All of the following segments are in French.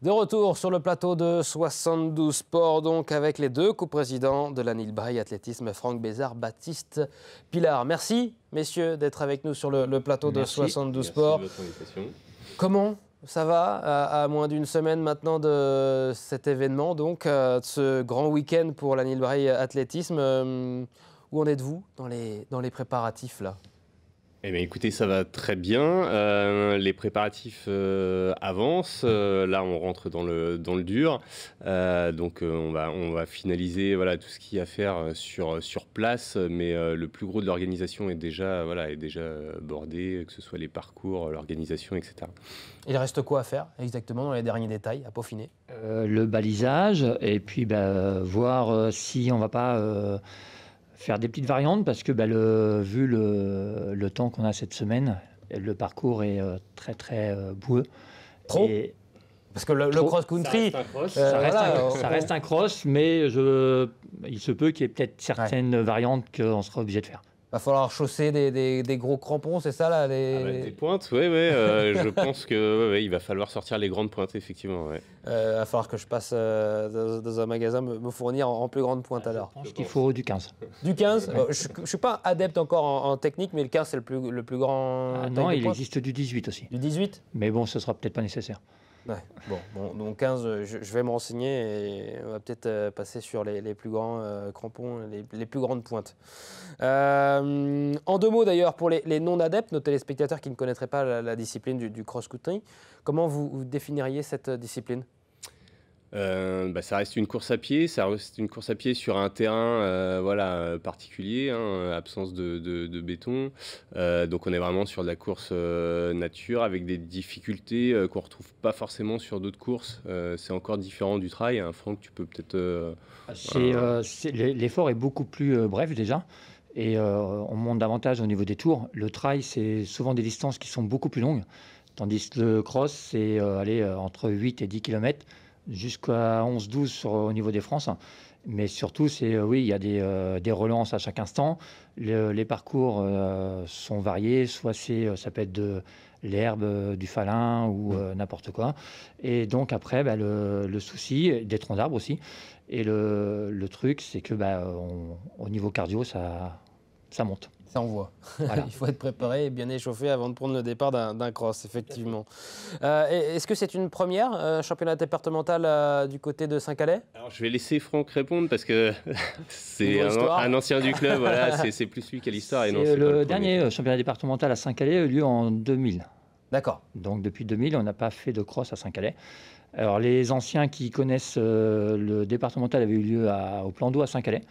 De retour sur le plateau de 72 Sports, donc avec les deux coprésidents de la Nilbraille Athlétisme, Franck Bézard, Baptiste Pilard. Merci, messieurs, d'être avec nous sur le plateau de 72 Sports. Merci de votre invitation. Comment ça va à moins d'une semaine maintenant de cet événement, donc de ce grand week-end pour la Nilbraille Athlétisme? Où en êtes-vous dans les préparatifs là? Eh bien, écoutez, ça va très bien. Les préparatifs avancent. Là, on rentre dans le dur. Donc, on va finaliser tout ce qu'il y a à faire sur place. Mais le plus gros de l'organisation est déjà bordé, que ce soit les parcours, l'organisation, etc. Il reste quoi à faire exactement dans les derniers détails, à peaufiner? Le balisage et puis voir si on ne va pas... faire des petites variantes parce que vu le temps qu'on a cette semaine, le parcours est très très boueux. Trop parce que le cross-country, ça reste un cross, mais il se peut qu'il y ait peut-être certaines variantes qu'on sera obligé de faire. Va falloir chausser des gros crampons, c'est ça là des pointes, oui. Je pense qu'il va falloir sortir les grandes pointes, effectivement. Ouais. Va falloir que je passe dans un magasin me fournir en plus grande pointe alors. Je pense qu'il faut du 15. Du 15 Je ne suis pas adepte encore en technique, mais le 15 c'est le plus grand. Non, il existe du 18 aussi. Du 18 ? Mais bon, ce sera peut-être pas nécessaire. Ouais. Bon, donc 15, je vais me renseigner et on va peut-être passer sur les plus grands crampons, les plus grandes pointes. En deux mots d'ailleurs, pour les non-adeptes, nos téléspectateurs qui ne connaîtraient pas la discipline du cross-country, comment vous définiriez cette discipline ? Ça reste une course à pied, sur un terrain particulier, absence de béton. Donc on est vraiment sur de la course nature avec des difficultés qu'on ne retrouve pas forcément sur d'autres courses. C'est encore différent du trail. Franck, tu peux peut-être... L'effort est beaucoup plus bref déjà. Et on monte davantage au niveau des tours. Le trail, c'est souvent des distances qui sont beaucoup plus longues. Tandis que le cross, c'est entre 8 et 10 km. Jusqu'à 11-12 au niveau des France. Mais surtout, il y a des relances à chaque instant. Les parcours sont variés. Soit ça peut être de l'herbe, du falin ou n'importe quoi. Et donc après, le souci, des troncs d'arbres aussi. Et le truc, c'est que au niveau cardio, ça monte. Ça envoie. Voilà. Il faut être préparé et bien échauffé avant de prendre le départ d'un cross, effectivement. Est-ce que c'est une première, championnat départemental du côté de Saint-Calais ? Alors, je vais laisser Franck répondre parce que c'est un ancien du club. C'est plus lui qui a l'histoire. Le dernier championnat départemental à Saint-Calais a eu lieu en 2000. D'accord. Donc depuis 2000, on n'a pas fait de cross à Saint-Calais. Alors les anciens qui connaissent le départemental avait eu lieu au Plan d'eau à Saint-Calais.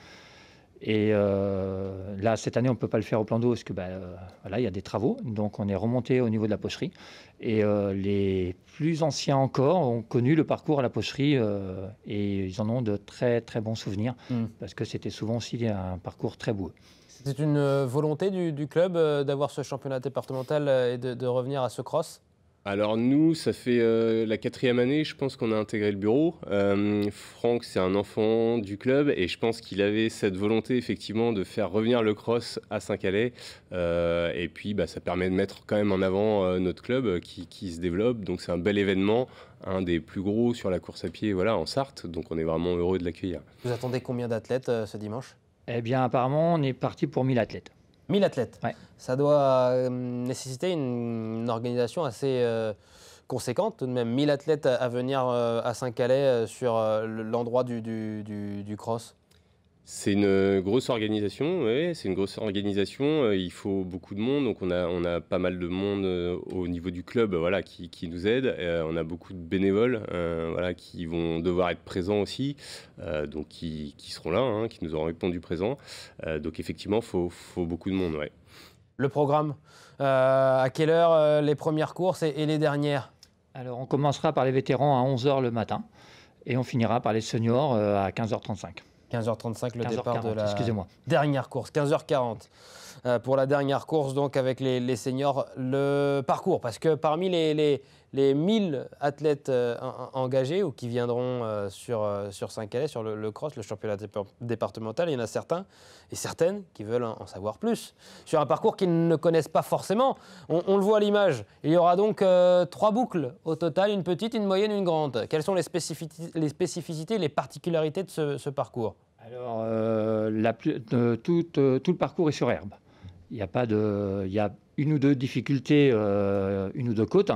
Et là, cette année, on ne peut pas le faire au Plan d'eau parce que il y a des travaux. Donc, on est remonté au niveau de la pocherie. Et les plus anciens encore ont connu le parcours à la pocherie et ils en ont de très, très bons souvenirs parce que c'était souvent aussi un parcours très beau. C'était une volonté du club d'avoir ce championnat départemental et de revenir à ce cross ? Alors nous, ça fait la 4e année, je pense qu'on a intégré le bureau. Franck, c'est un enfant du club et je pense qu'il avait cette volonté effectivement de faire revenir le cross à Saint-Calais. Et puis ça permet de mettre quand même en avant notre club qui se développe. Donc c'est un bel événement, un des plus gros sur la course à pied en Sarthe. Donc on est vraiment heureux de l'accueillir. Vous attendez combien d'athlètes ce dimanche ? Eh bien apparemment, on est parti pour 1000 athlètes. 1000 athlètes, ouais. Ça doit nécessiter une organisation assez conséquente, tout de même 1000 athlètes à venir à Saint-Calais sur l'endroit du cross. C'est une grosse organisation, il faut beaucoup de monde, donc on a pas mal de monde au niveau du club qui nous aide. On a beaucoup de bénévoles qui vont devoir être présents aussi, donc qui seront là, qui nous auront répondu présents. Donc effectivement, il faut beaucoup de monde. Ouais. Le programme, à quelle heure les premières courses et les dernières ? Alors on commencera par les vétérans à 11h le matin et on finira par les seniors à 15h35. 15h35, le départ de la dernière course, 15h40. Pour la dernière course, donc avec les seniors, le parcours. Parce que parmi les 1000 athlètes engagés ou qui viendront sur Saint-Calais, sur le cross, le championnat départemental. Il y en a certains et certaines qui veulent en savoir plus sur un parcours qu'ils ne connaissent pas forcément. On le voit à l'image. Il y aura donc 3 boucles au total, une petite, une moyenne, une grande. Quelles sont les spécificités, les particularités de ce parcours? Alors, tout le parcours est sur herbe. Il y a une ou deux difficultés, une ou deux côtes.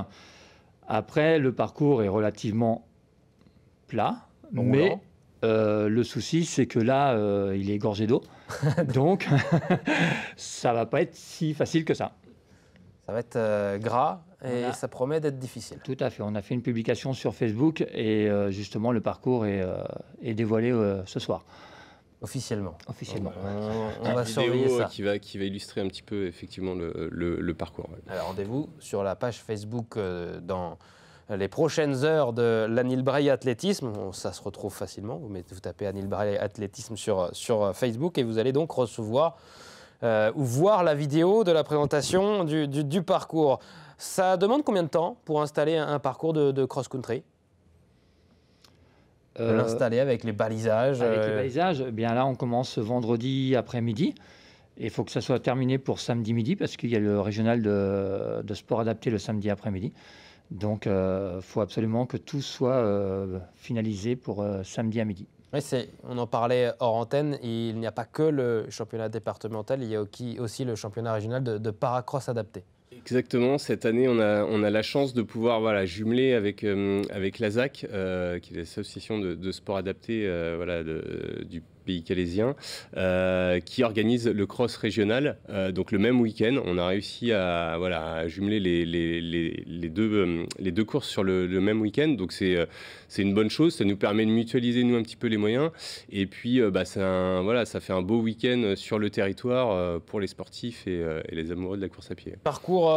Après, le parcours est relativement plat, mais le souci, c'est que là, il est gorgé d'eau. Donc, ça ne va pas être si facile que ça. Ça va être gras et ça promet d'être difficile. Tout à fait. On a fait une publication sur Facebook et justement, le parcours est dévoilé ce soir. Officiellement. On va surveiller ça. Qui va illustrer un petit peu effectivement le parcours. Ouais. Alors rendez-vous sur la page Facebook dans les prochaines heures de l'Anil Braille Athlétisme. Ça se retrouve facilement. Vous tapez Anil Braille Athlétisme sur Facebook et vous allez donc recevoir ou voir la vidéo de la présentation du parcours. Ça demande combien de temps pour installer un parcours de cross-country ? L'installer avec les balisages. Avec les balisages, eh bien là, on commence vendredi après-midi. Et il faut que ça soit terminé pour samedi midi parce qu'il y a le régional de sport adapté le samedi après-midi. Donc, il faut absolument que tout soit finalisé pour samedi à midi. Oui, on en parlait hors antenne. Il n'y a pas que le championnat départemental, il y a aussi le championnat régional de paracross adapté. Exactement. Cette année, on a la chance de pouvoir jumeler avec l'ASAC, qui est l'association de sport adapté du pays calaisien, qui organise le cross régional. Donc le même week-end, on a réussi à jumeler les deux courses sur le même week-end. Donc c'est une bonne chose. Ça nous permet de mutualiser nous un petit peu les moyens. Et puis ça fait un beau week-end sur le territoire pour les sportifs et les amoureux de la course à pied. Parcours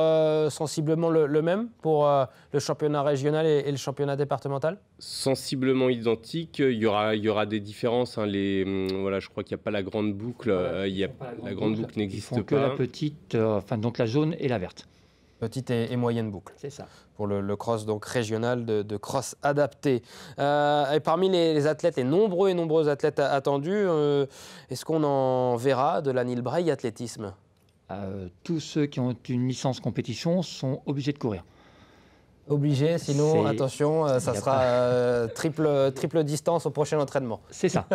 sensiblement le même pour le championnat régional et le championnat départemental? Sensiblement identique. Il y aura des différences. Je crois qu'il n'y a pas la grande boucle. La grande boucle n'existe pas. Ils font que la petite, donc la jaune et la verte. Petite et moyenne boucle. C'est ça. Pour le cross donc régional de cross adapté. Et parmi les athlètes, les nombreux et nombreux athlètes attendus, est-ce qu'on en verra de l'Anil Braille athlétisme? Tous ceux qui ont une licence compétition sont obligés de courir. Obligé, sinon, attention, ça sera triple distance au prochain entraînement. C'est ça.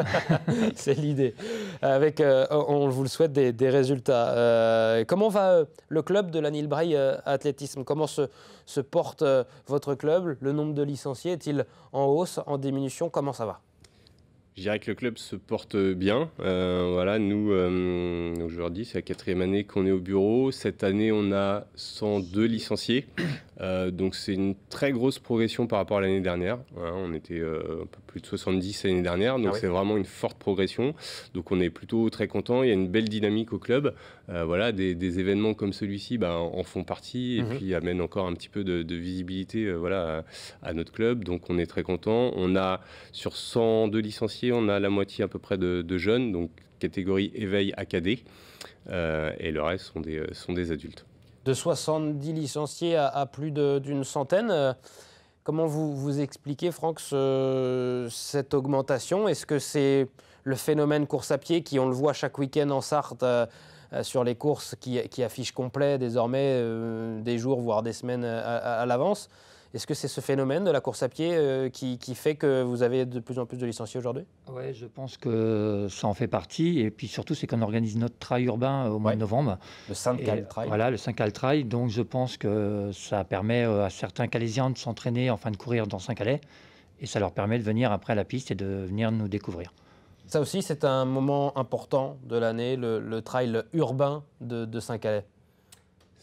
C'est l'idée. Avec, on vous le souhaite, des résultats. Comment va le club de l'Anil Braille Athlétisme? Comment se porte votre club? Le nombre de licenciés est-il en hausse, en diminution? Comment ça va? Je dirais que le club se porte bien. Nous, aujourd'hui, c'est la 4e année qu'on est au bureau. Cette année, on a 102 licenciés. Donc, c'est une très grosse progression par rapport à l'année dernière. On était un peu plus de 70 l'année dernière. Donc, c'est vraiment une forte progression. Donc, on est plutôt très content. Il y a une belle dynamique au club. Des événements comme celui-ci en font partie et puis amènent encore un petit peu de visibilité à notre club. Donc, on est très content. On a, sur 102 licenciés, on a la moitié à peu près de jeunes, donc catégorie éveil AKD, et le reste sont des adultes. De 70 licenciés à plus d'une centaine, comment vous expliquez, Franck, cette augmentation? Est-ce que c'est le phénomène course à pied qui, on le voit chaque week-end en Sarthe, sur les courses qui affichent complet désormais des jours, voire des semaines à l'avance? Est-ce que c'est ce phénomène de la course à pied qui fait que vous avez de plus en plus de licenciés aujourd'hui? Oui, je pense que ça en fait partie. Et puis surtout, c'est qu'on organise notre trail urbain au mois de novembre. Le Saint-Cal Trail. Voilà, le Saint-Cal Trail. Donc je pense que ça permet à certains Calaisiens de s'entraîner, de courir dans Saint-Calais. Et ça leur permet de venir après à la piste et de venir nous découvrir. Ça aussi, c'est un moment important de l'année, le trail urbain de Saint-Calais.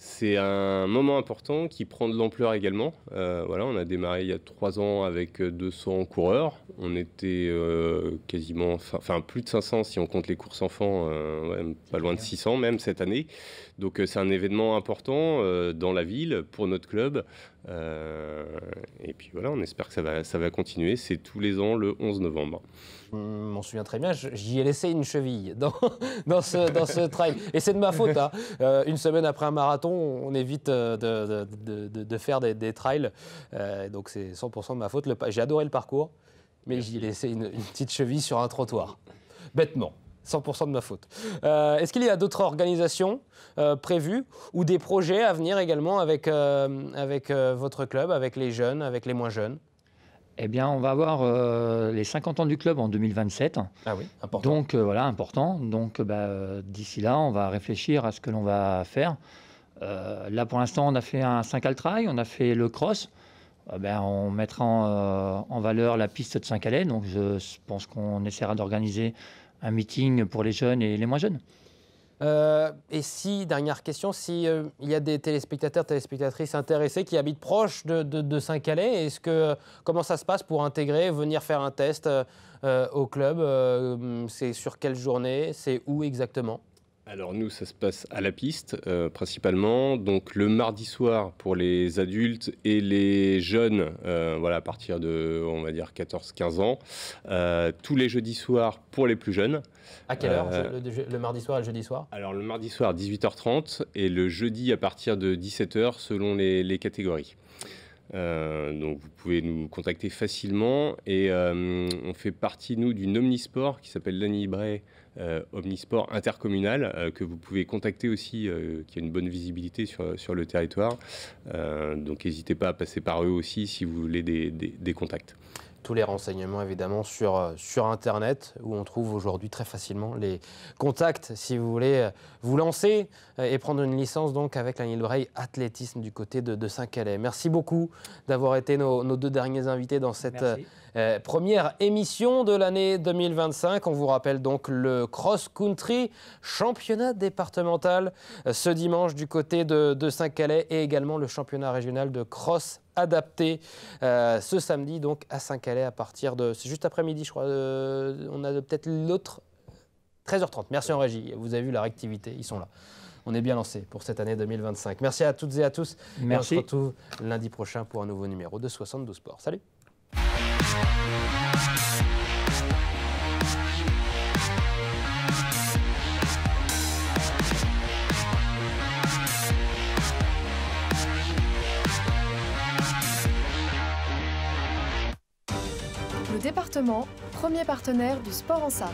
C'est un moment important qui prend de l'ampleur également. On a démarré il y a 3 ans avec 200 coureurs. On était quasiment, plus de 500 si on compte les courses enfants, pas loin de 600 même cette année. Donc c'est un événement important dans la ville pour notre club. Et puis voilà, on espère que ça va continuer. C'est tous les ans le 11 novembre. Je m'en souviens très bien, j'y ai laissé une cheville dans ce trail. Et c'est de ma faute. Hein. Une semaine après un marathon, on évite de faire des trails. Donc c'est 100% de ma faute. J'ai adoré le parcours, mais j'y ai laissé une petite cheville sur un trottoir. Bêtement. 100% de ma faute. Est-ce qu'il y a d'autres organisations prévues ou des projets à venir également avec votre club, avec les jeunes, avec les moins jeunes ? Eh bien, on va avoir les 50 ans du club en 2027. Ah oui, important. Donc, voilà, important. Donc, d'ici là, on va réfléchir à ce que l'on va faire. Là, pour l'instant, on a fait un 5 trail, on a fait le cross. On mettra en valeur la piste de Saint-Calais. Donc, je pense qu'on essaiera d'organiser un meeting pour les jeunes et les moins jeunes. Et si, dernière question, si il y a des téléspectateurs, téléspectatrices intéressés qui habitent proche de Saint-Calais, comment ça se passe pour intégrer, venir faire un test au club c'est sur quelle journée? C'est où exactement? Alors nous, ça se passe à la piste principalement, donc le mardi soir pour les adultes et les jeunes, à partir de, on va dire, 14-15 ans, tous les jeudis soirs pour les plus jeunes. À quelle heure, le mardi soir et le jeudi soir? Alors le mardi soir, 18h30, et le jeudi à partir de 17h selon les catégories. Donc vous pouvez nous contacter facilement, et on fait partie, nous, d'une omnisport qui s'appelle l'Anibray Omnisport intercommunal, que vous pouvez contacter aussi, qui a une bonne visibilité sur le territoire. Donc n'hésitez pas à passer par eux aussi si vous voulez des contacts. Tous les renseignements évidemment sur Internet, où on trouve aujourd'hui très facilement les contacts si vous voulez vous lancer et prendre une licence donc avec l'Anibray Athlétisme du côté de Saint-Calais. Merci beaucoup d'avoir été nos deux derniers invités dans cette première émission de l'année 2025. On vous rappelle donc le cross-country championnat départemental ce dimanche du côté de Saint-Calais, et également le championnat régional de cross adapté ce samedi donc à Saint-Calais à partir de... C'est juste après-midi je crois, on a peut-être l'autre 13h30. Merci en régie, vous avez vu la réactivité, ils sont là. On est bien lancé pour cette année 2025. Merci à toutes et à tous. Merci. Et on se retrouve lundi prochain pour un nouveau numéro de 72 Sport. Salut. Le département, premier partenaire du sport en Sarthe.